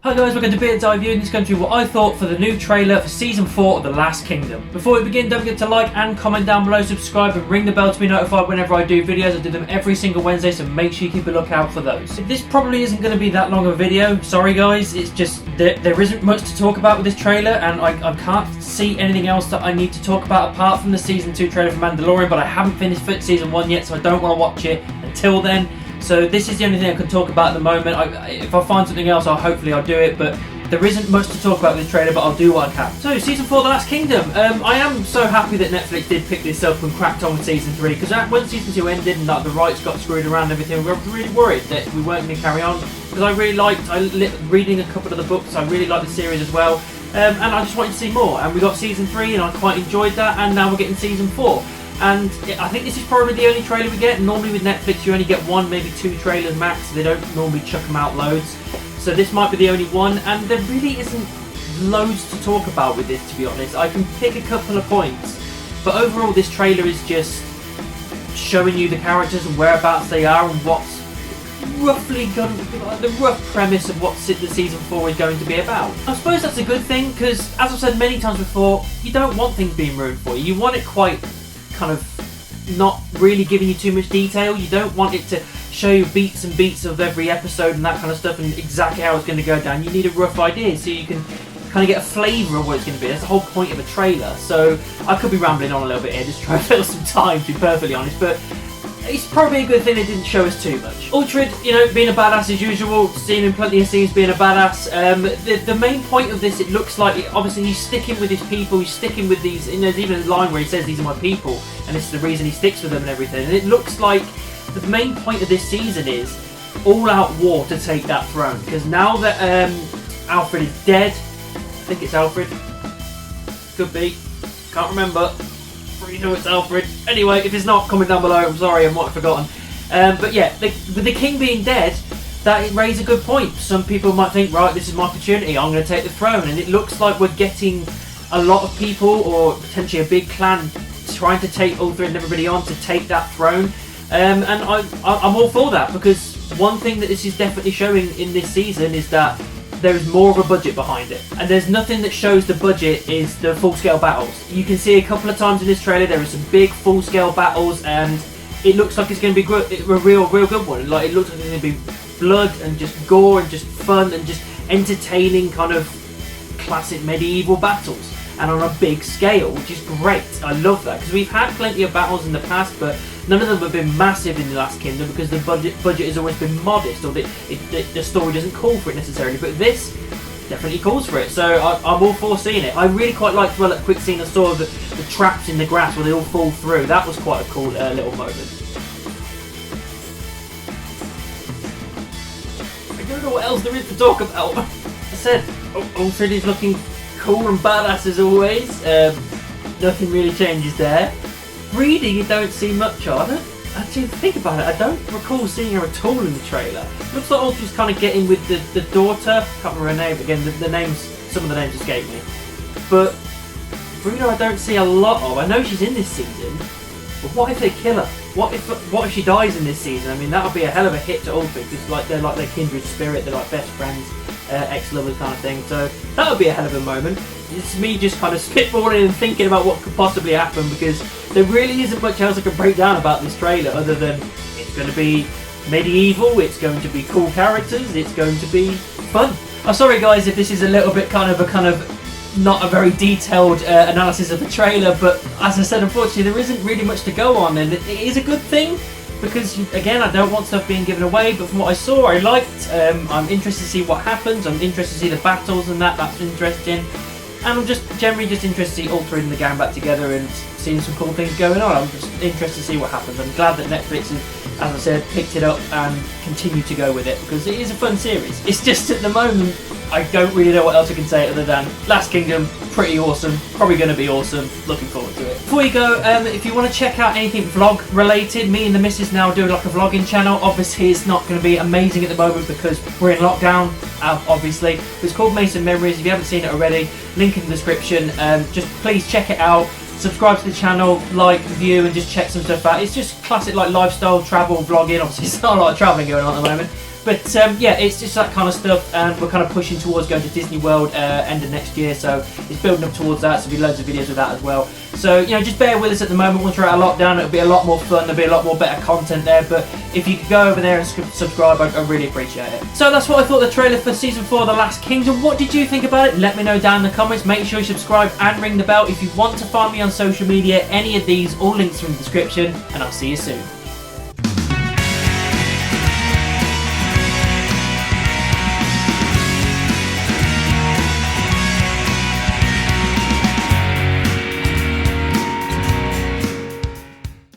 Hi guys, we're going to be a dive view in this country what I thought for the new trailer for Season 4 of The Last Kingdom. Before we begin, don't forget to like and comment down below, subscribe and ring the bell to be notified whenever I do videos. I do them every single Wednesday, so make sure you keep a lookout for those. This probably isn't going to be that long of a video, sorry guys, it's just there isn't much to talk about with this trailer and I can't see anything else that I need to talk about apart from the Season 2 trailer for Mandalorian, but I haven't finished Season 1 yet, so I don't want to watch it until then. So this is the only thing I can talk about at the moment. If I find something else, hopefully I'll do it, but there isn't much to talk about with this trailer, but I'll do what I can. So, Season 4 The Last Kingdom. I am so happy that Netflix did pick this up and cracked on with Season 3, because when Season 2 ended and the rights got screwed around and everything, we were really worried that we weren't going to carry on, because I really liked reading a couple of the books. I really liked the series as well, and I just wanted to see more, and we got Season 3 and I quite enjoyed that, and now we're getting Season 4. And I think this is probably the only trailer we get. Normally with Netflix you only get one, maybe two trailers max. They don't normally chuck them out loads. So this might be the only one, and there really isn't loads to talk about with this, to be honest. I can pick a couple of points, but overall this trailer is just showing you the characters and whereabouts they are and what's roughly going to be like the rough premise of what the Season 4 is going to be about. I suppose that's a good thing, because as I've said many times before, you don't want things being ruined for you. You want it quite kind of not really giving you too much detail. You don't want it to show you beats and beats of every episode and that kind of stuff and exactly how it's going to go down. You need a rough idea so you can kind of get a flavour of what it's going to be. That's the whole point of a trailer. So I could be rambling on a little bit here, just trying to fill some time, to be perfectly honest, but it's probably a good thing it didn't show us too much. Uhtred, you know, being a badass as usual, seen in plenty of scenes being a badass. The main point of this, it looks like, obviously he's sticking with his people, he's sticking with these, and there's even a line where he says these are my people, and this is the reason he sticks with them and everything, and it looks like the main point of this season is all-out war to take that throne, because now that Alfred is dead, I think it's Alfred, could be, can't remember, you know it's Alfred. Anyway, if it's not, comment down below, I'm sorry, I might have forgotten. But yeah, with the king being dead, that raises a good point. Some people might think, right, this is my opportunity, I'm going to take the throne, and it looks like we're getting a lot of people, or potentially a big clan, trying to take Uhtred and everybody on to take that throne. And I'm all for that, because one thing that this is definitely showing in this season is that there is more of a budget behind it, and there's nothing that shows the budget is the full-scale battles. You can see a couple of times in this trailer there are some big full-scale battles, and it looks like it's going to be a real good one. Like, it looks like it's going to be blood and just gore and just fun and just entertaining kind of classic medieval battles, and on a big scale, which is great. I love that, because we've had plenty of battles in the past, but none of them have been massive in The Last Kingdom, because the budget has always been modest, or the story doesn't call for it necessarily, but this definitely calls for it, so I'm all for seeing it. I really quite liked that quick scene I saw of the traps in the grass where they all fall through. That was quite a cool little moment. I don't know what else there is to talk about. I said, Uhtred is looking cool and badass as always. Nothing really changes there. Reading, you don't see much of. I don't actually think about it. I don't recall seeing her at all in the trailer. Looks like Uhtred's kind of getting with the daughter. Can't remember her name again. The names, some of the names escape me. But Bruno, I don't see a lot of. I know she's in this season, but what if they kill her? What if she dies in this season? I mean, that would be a hell of a hit to Uhtred, because they're like their kindred spirit. They're like best friends, ex-lovers kind of thing. So that would be a hell of a moment. It's me just kind of spitballing and thinking about what could possibly happen, because there really isn't much else I can break down about this trailer other than it's going to be medieval, it's going to be cool characters, it's going to be fun. I'm sorry guys if this is a little bit kind of not a very detailed analysis of the trailer, but as I said, unfortunately there isn't really much to go on, and it is a good thing, because again, I don't want stuff being given away, but from what I saw, I liked. I'm interested to see what happens, I'm interested to see the battles and that's interesting. And I'm just generally interested to see Uhtred and the gang back together and seeing some cool things going on. I'm just interested to see what happens. I'm glad that Netflix has, as I said, picked it up and continue to go with it, because it is a fun series. It's just at the moment, I don't really know what else I can say other than Last Kingdom, pretty awesome, probably going to be awesome, looking forward to it. Before you go, if you want to check out anything vlog related, me and the missus now doing like a vlogging channel. Obviously it's not going to be amazing at the moment because we're in lockdown, obviously. But it's called Mason Memories. If you haven't seen it already, link in the description. Just please check it out. Subscribe to the channel, like, view, and just check some stuff out. It's just classic like lifestyle, travel, vlogging. Obviously it's not a lot of travelling going on at the moment. But yeah, it's just that kind of stuff, and we're kind of pushing towards going to Disney World end of next year, so it's building up towards that, so there'll be loads of videos of that as well. So, you know, just bear with us at the moment. Once we're out of lockdown, it'll be a lot more fun, there'll be a lot more better content there, but if you could go over there and subscribe, I'd really appreciate it. So that's what I thought of the trailer for Season 4 of The Last Kingdom. What did you think about it? Let me know down in the comments. Make sure you subscribe and ring the bell. If you want to find me on social media, any of these, all links are in the description, and I'll see you soon.